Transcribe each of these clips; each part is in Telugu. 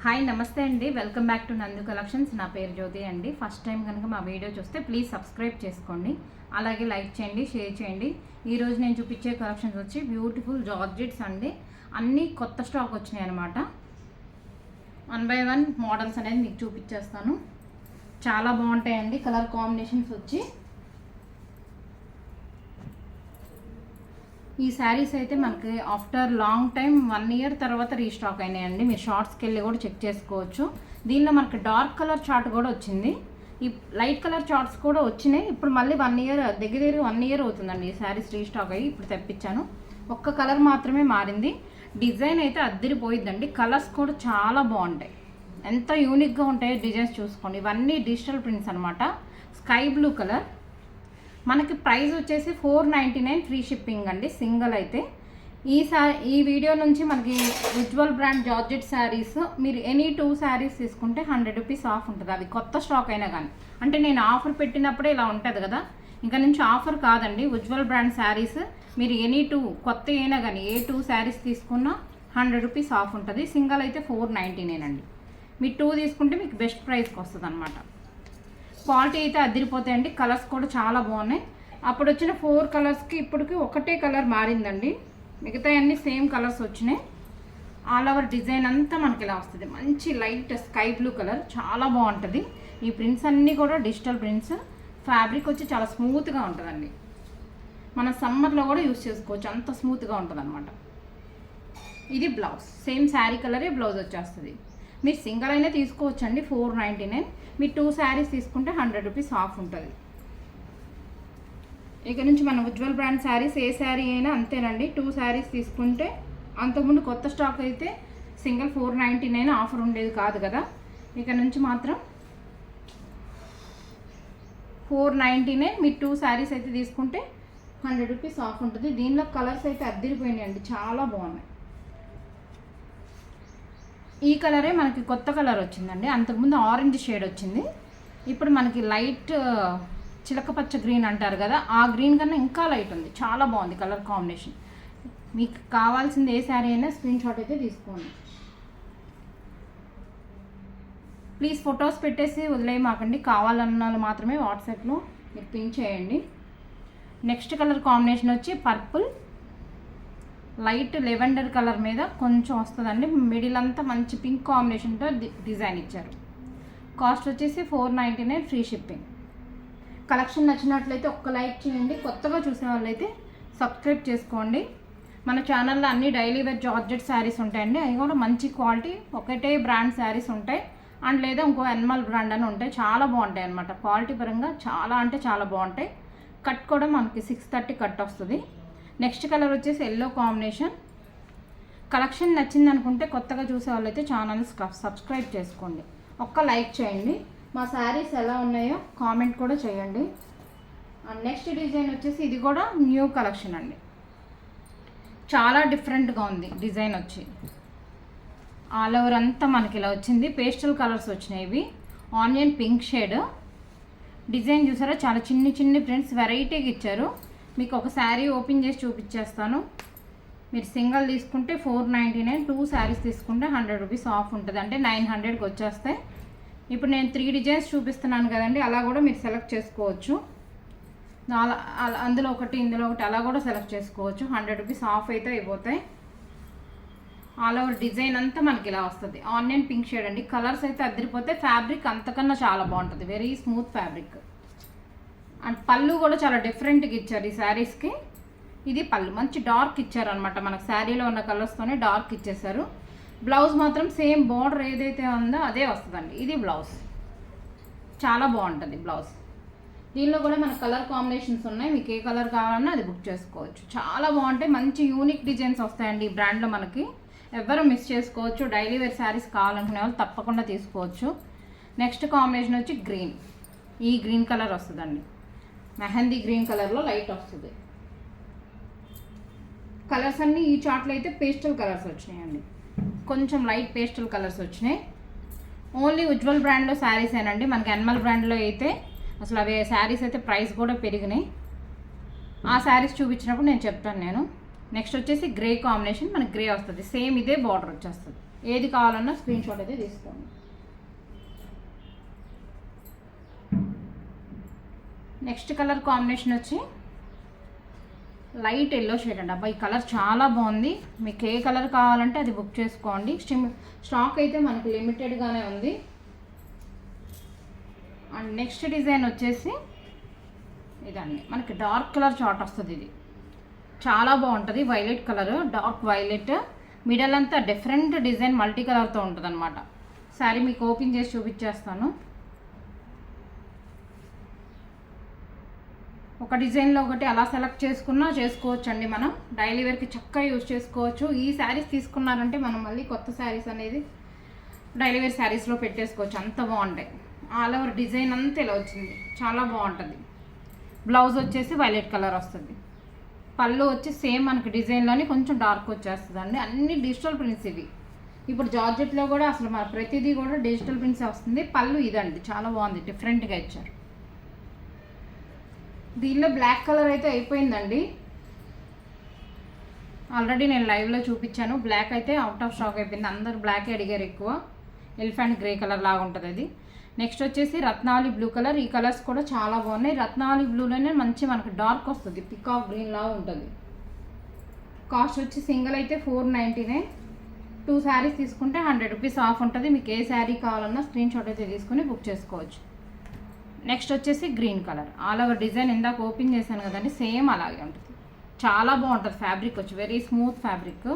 హాయ్ నమస్తే అండి, వెల్కమ్ బ్యాక్ టు నందు కలెక్షన్స్. నా పేరు జ్యోతి అండి. ఫస్ట్ టైం కనుక మా వీడియో చూస్తే ప్లీజ్ సబ్స్క్రైబ్ చేసుకోండి, అలాగే లైక్ చేయండి, షేర్ చేయండి. ఈరోజు నేను చూపించే కలెక్షన్స్ వచ్చి బ్యూటిఫుల్ జార్జెట్స్ అండి. అన్నీ కొత్త స్టాక్ వచ్చినాయి అనమాట. 1 by 1 మోడల్స్ అనేది మీకు చూపించేస్తాను. చాలా బాగుంటాయండి. కలర్ కాంబినేషన్స్ వచ్చి ఈ శారీస్ అయితే మనకి ఆఫ్టర్ లాంగ్ టైం 1 year తర్వాత రీస్టాక్ అయినాయండి. మీరు షార్ట్స్కి వెళ్ళి కూడా చెక్ చేసుకోవచ్చు. దీనిలో మనకి డార్క్ కలర్ చార్ట్ కూడా వచ్చింది, ఈ లైట్ కలర్ చార్ట్స్ కూడా వచ్చినాయి. ఇప్పుడు మళ్ళీ 1 year దగ్గర 1 year అవుతుందండి ఈ శారీస్ రీస్టాక్ అయ్యి. ఇప్పుడు తెప్పించాను, ఒక్క కలర్ మాత్రమే మారింది. డిజైన్ అయితే అద్దరిపోయిద్దండి. కలర్స్ కూడా చాలా బాగుంటాయి, ఎంత యూనిక్గా ఉంటాయో డిజైన్స్ చూసుకోండి. ఇవన్నీ డిజిటల్ ప్రింట్స్ అనమాట. Sky blue colour. మనకి ప్రైస్ వచ్చేసి 499 ఫ్రీ షిప్పింగ్ అండి సింగిల్ అయితే. ఈ వీడియో నుంచి మనకి ఉజ్వల్ బ్రాండ్ జార్జెట్ శారీస్ మీరు ఎనీ 2 శారీస్ తీసుకుంటే 100 రూపీస్ ఆఫ్ ఉంటుంది. అవి కొత్త స్టాక్ అయినా కానీ, అంటే నేను ఆఫర్ పెట్టినప్పుడే ఇలా ఉంటుంది కదా, ఇంకా నుంచి ఆఫర్ కాదండి. ఉజ్వల్ బ్రాండ్ శారీస్ మీరు ఎనీ 2 కొత్త అయినా కానీ ఏ 2 శారీస్ తీసుకున్నా 100 రూపీస్ ఆఫ్ ఉంటుంది. సింగిల్ అయితే 499 అండి. మీరు 2 తీసుకుంటే మీకు బెస్ట్ ప్రైస్కి వస్తుంది అనమాట. క్వాలిటీ అయితే అదిరిపోతాయండి. కలర్స్ కూడా చాలా బాగున్నాయి. అప్పుడు వచ్చిన 4 కలర్స్కి ఇప్పటికి ఒకటే కలర్ మారిందండి, మిగతా అన్నీ సేమ్ కలర్స్ వచ్చినాయి. ఆల్ ఓవర్ డిజైన్ అంతా మనకి ఇలా వస్తుంది. మంచి లైట్ స్కై బ్లూ కలర్, చాలా బాగుంటుంది. ఈ ప్రింట్స్ అన్నీ కూడా డిజిటల్ ప్రింట్స్. ఫ్యాబ్రిక్ వచ్చి చాలా స్మూత్గా ఉంటుందండి. మన సమ్మర్లో కూడా యూజ్ చేసుకోవచ్చు, అంత స్మూత్గా ఉంటుంది అనమాట. ఇది బ్లౌజ్, సేమ్ శారీ కలరే బ్లౌజ్ వచ్చేస్తుంది. మీరు సింగిల్ అయినా తీసుకోవచ్చు అండి, 499. మీరు 2 శారీస్ తీసుకుంటే 100 రూపీస్ ఆఫ్ ఉంటుంది. ఇక నుంచి మన ఉజ్వల్ బ్రాండ్ శారీస్ ఏ శారీ అయినా అంతేనండి. 2 శారీస్ తీసుకుంటే, అంతకుముందు కొత్త స్టాక్ అయితే సింగిల్ 499 ఆఫర్ ఉండేది కాదు కదా. ఇక నుంచి మాత్రం 499. మీరు 2 శారీస్ అయితే తీసుకుంటే 100 రూపీస్ ఆఫ్ ఉంటుంది. దీనిలో కలర్స్ అయితే అద్దరిపోయినాయండి, చాలా బాగున్నాయి. ఈ కలరే మనకి కొత్త కలర్ వచ్చిందండి. అంతకుముందు ఆరెంజ్ షేడ్ వచ్చింది, ఇప్పుడు మనకి లైట్ చిలకపచ్చ గ్రీన్ అంటారు కదా, ఆ గ్రీన్ కన్నా ఇంకా లైట్ ఉంది. చాలా బాగుంది కలర్ కాంబినేషన్. మీకు కావాల్సింది ఏ శారీ అయినా స్క్రీన్ షాట్ అయితే తీసుకోండి. ప్లీజ్ ఫొటోస్ పెట్టేసి వదిలేయమాకండి, కావాలన్న వాళ్ళు మాత్రమే వాట్సాప్లో మీరు పిన్ చేయండి. నెక్స్ట్ కలర్ కాంబినేషన్ వచ్చి పర్పుల్, లైట్ లెవెండర్ కలర్ మీద కొంచెం వస్తుందండి. మిడిల్ అంతా మంచి పింక్ కాంబినేషన్తో డిజైన్ ఇచ్చారు. కాస్ట్ వచ్చేసి 499 ఫ్రీ షిప్పింగ్. కలెక్షన్ నచ్చినట్లయితే ఒక్క లైక్ చేయండి. కొత్తగా చూసే వాళ్ళైతే సబ్స్క్రైబ్ చేసుకోండి. మన ఛానల్లో అన్ని డైలీ వేర్ జార్జెట్ శారీస్ ఉంటాయండి. అవి కూడా మంచి క్వాలిటీ, ఒకటే బ్రాండ్ శారీస్ ఉంటాయి. అండ్ లేదా ఇంకో ఎన్మల్ బ్రాండ్ అని ఉంటాయి. చాలా బాగుంటాయి అన్నమాట. క్వాలిటీ పరంగా చాలా అంటే చాలా బాగుంటాయి. కట్ కూడా మనకి 630 కట్ వస్తుంది. నెక్స్ట్ కలర్ వచ్చేసి ఎల్లో కాంబినేషన్. కలెక్షన్ నచ్చింది అనుకుంటే కొత్తగా చూసే వాళ్ళైతే ఛానల్ సబ్స్క్రైబ్ చేసుకోండి, ఒక్క లైక్ చేయండి. మా శారీస్ ఎలా ఉన్నాయో కామెంట్ కూడా చేయండి. అండ్ నెక్స్ట్ డిజైన్ వచ్చేసి ఇది కూడా న్యూ కలెక్షన్ అండి, చాలా డిఫరెంట్గా ఉంది డిజైన్ వచ్చి. ఆల్ ఓవర్ అంతా మనకి ఇలా వచ్చింది. పేస్టల్ కలర్స్ వచ్చినాయి. ఇవి ఆనియన్ పింక్ షేడ్ డిజైన్ చూసారా, చాలా చిన్ని చిన్ని ప్రింట్స్ వెరైటీగా ఇచ్చారు. మీకు ఒక శారీ ఓపెన్ చేసి చూపించేస్తాను. మీరు సింగిల్ తీసుకుంటే 499, 2 శారీస్ తీసుకుంటే 100 రూపీస్ ఆఫ్ ఉంటుంది, అంటే 900కి వచ్చేస్తాయి. ఇప్పుడు నేను 3 డిజైన్స్ చూపిస్తున్నాను కదండి, అలా కూడా మీరు సెలెక్ట్ చేసుకోవచ్చు. అందులో ఒకటి ఇందులో ఒకటి అలా కూడా సెలెక్ట్ చేసుకోవచ్చు. 100 రూపీస్ ఆఫ్ అయితే అయిపోతాయి. ఆల్ ఓవర్ డిజైన్ అంతా మనకి ఇలా వస్తుంది. ఆనియన్ పింక్ షేడ్ అండి. కలర్స్ అయితే అదిరిపోతే, ఫ్యాబ్రిక్ అంతకన్నా చాలా బాగుంటుంది, వెరీ స్మూత్ ఫ్యాబ్రిక్. అండ్ పళ్ళు కూడా చాలా డిఫరెంట్గా ఇచ్చారు ఈ శారీస్కి. ఇది పళ్ళు మంచి డార్క్ ఇచ్చారు అనమాట. మనకు శారీలో ఉన్న కలర్స్తోనే డార్క్ ఇచ్చేసారు. బ్లౌజ్ మాత్రం సేమ్ బార్డర్ ఏదైతే ఉందో అదే వస్తుందండి. ఇది బ్లౌజ్, చాలా బాగుంటుంది బ్లౌజ్. దీనిలో కూడా మన కలర్ కాంబినేషన్స్ ఉన్నాయి. మీకు ఏ కలర్ కావాలన్నా అది బుక్ చేసుకోవచ్చు. చాలా బాగుంటాయి, మంచి యూనిక్ డిజైన్స్ వస్తాయండి ఈ బ్రాండ్లో మనకి. ఎవరు మిస్ చేసుకోవచ్చు. డైలీ వేర్ శారీస్ కావాలనుకునే వాళ్ళు తప్పకుండా తీసుకోవచ్చు. నెక్స్ట్ కాంబినేషన్ వచ్చి గ్రీన్. ఈ గ్రీన్ కలర్ వస్తుందండి, మెహందీ గ్రీన్ కలర్లో లైట్ వస్తుంది. కలర్స్ అన్నీ ఈ చార్ట్లో అయితే పేస్టల్ కలర్స్ వచ్చినాయండి, కొంచెం లైట్ పేస్టల్ కలర్స్ వచ్చినాయి. ఓన్లీ ఉజ్వల్ బ్రాండ్లో శారీస్ ఏనండి. మనకి ఎన్మల్ బ్రాండ్లో అయితే అసలు అవి శారీస్ అయితే ప్రైస్ కూడా పెరిగినాయి. ఆ శారీస్ చూపించినప్పుడు నేను చెప్తాను నేను. నెక్స్ట్ వచ్చేసి గ్రే కాంబినేషన్, మనకి గ్రే వస్తుంది. సేమ్ ఇదే బార్డర్ వచ్చేస్తుంది. ఏది కావాలన్నా స్క్రీన్ షాట్ అయితే తీసుకోండి. నెక్స్ట్ కలర్ కాంబినేషన్ వచ్చి లైట్ ఎల్లో షేడ్ అండి. అబ్బా ఈ కలర్ చాలా బాగుంది. మీకు ఏ కలర్ కావాలంటే అది బుక్ చేసుకోండి. స్టాక్ అయితే మనకు లిమిటెడ్గానే ఉంది. అండ్ నెక్స్ట్ డిజైన్ వచ్చేసి ఇదండి, మనకి డార్క్ కలర్ చార్ట్ వస్తుంది. ఇది చాలా బాగుంటుంది. Violet colour, dark violet, middle అంతా డిఫరెంట్ డిజైన్ మల్టీ కలర్తో ఉంటుంది అనమాట. శారీ మీకు ఓపెన్ చేసి చూపించేస్తాను. ఒక డిజైన్లో ఒకటి అలా సెలెక్ట్ చేసుకున్నా చేసుకోవచ్చు అండి. మనం డైలీ వేర్కి చక్కగా యూజ్ చేసుకోవచ్చు. ఈ శారీస్ తీసుకున్నారంటే మనం మళ్ళీ కొత్త శారీస్ అనేది డైలీ వేర్ శారీస్లో పెట్టేసుకోవచ్చు. అంత బాగుంటాయి. ఆల్ ఓవర్ డిజైన్ అంతా ఇలా వచ్చింది, చాలా బాగుంటుంది. బ్లౌజ్ వచ్చేసి వైలెట్ కలర్ వస్తుంది. పళ్ళు వచ్చి సేమ్ మనకి డిజైన్లోనే కొంచెం డార్క్ వచ్చేస్తుంది అండి. అన్ని డిజిటల్ ప్రింట్స్ ఇవి. ఇప్పుడు జార్జెట్లో కూడా అసలు మన ప్రతిదీ కూడా డిజిటల్ ప్రింట్స్ వస్తుంది. పళ్ళు ఇదండి, చాలా బాగుంది, డిఫరెంట్గా ఇచ్చారు. దీనిలో బ్లాక్ కలర్ అయితే అయిపోయిందండి. ఆల్రెడీ నేను లైవ్లో చూపించాను. బ్లాక్ అయితే అవుట్ ఆఫ్ స్టాక్ అయిపోయింది. అందరు బ్లాకే అడిగారు ఎక్కువ. ఎలిఫెంట్ గ్రే కలర్ లాగా ఉంటుంది అది. నెక్స్ట్ వచ్చేసి రత్నావళి బ్లూ కలర్. ఈ కలర్స్ కూడా చాలా బాగున్నాయి. రత్నావళి బ్లూలోనే మంచి మనకు డార్క్ వస్తుంది, పికాక్ గ్రీన్ లాగా ఉంటుంది. కాస్ట్ వచ్చి సింగిల్ అయితే 499. 2 శారీస్ తీసుకుంటే 100 రూపీస్ ఆఫ్ ఉంటుంది. మీకు ఏ శారీ కావాలన్నా స్క్రీన్ షాట్ అయితే తీసుకుని బుక్ చేసుకోవచ్చు. నెక్స్ట్ వచ్చేసి green colour. All over design ఇందాక ఓపెన్ చేశాను కదండి, సేమ్ అలాగే ఉంటుంది. చాలా బాగుంటుంది. ఫ్యాబ్రిక్ వచ్చి వెరీ స్మూత్ ఫ్యాబ్రిక్,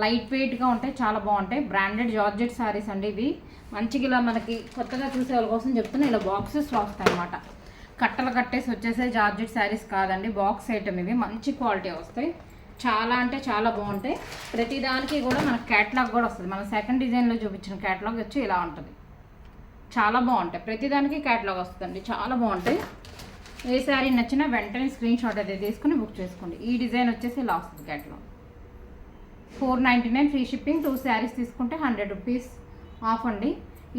లైట్ వెయిట్గా ఉంటాయి, చాలా బాగుంటాయి. బ్రాండెడ్ జార్జెట్ శారీస్ అండి ఇవి. మంచిగా ఇలా మనకి కొత్తగా చూసే వాళ్ళ కోసం చెప్తున్నా, ఇలా బాక్సెస్ వస్తాయి అన్నమాట. కట్టలు కట్టేసి వచ్చేసే జార్జెట్ శారీస్ కాదండి, బాక్స్ ఐటమ్ ఇవి. మంచి క్వాలిటీ వస్తాయి, చాలా అంటే చాలా బాగుంటాయి. ప్రతిదానికి కూడా మనకు క్యాటలాగ్ కూడా వస్తుంది. మన సెకండ్ డిజైన్లో చూపించిన క్యాటలాగ్ వచ్చి ఇలా ఉంటుంది, చాలా బాగుంటాయి. ప్రతిదానికి క్యాటలాగ్ వస్తుందండి, చాలా బాగుంటాయి. ఏ శారీ నచ్చినా వెంటనే స్క్రీన్ షాట్ అయితే తీసుకుని బుక్ చేసుకోండి. ఈ డిజైన్ వచ్చేసి ఇలా వస్తుంది క్యాటలాగ్. 499 free shipping. 2 శారీస్ తీసుకుంటే 100 రూపీస్ ఆఫ్ అండి.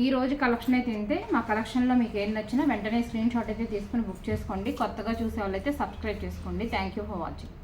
ఈ రోజు కలెక్షన్ అయితే ఇంతే. మా కలెక్షన్లో మీకు ఏం నచ్చినా వెంటనే స్క్రీన్ షాట్ అయితే తీసుకుని బుక్ చేసుకోండి. కొత్తగా చూసే వాళ్ళైతే సబ్స్క్రైబ్ చేసుకోండి. Thank you for watching.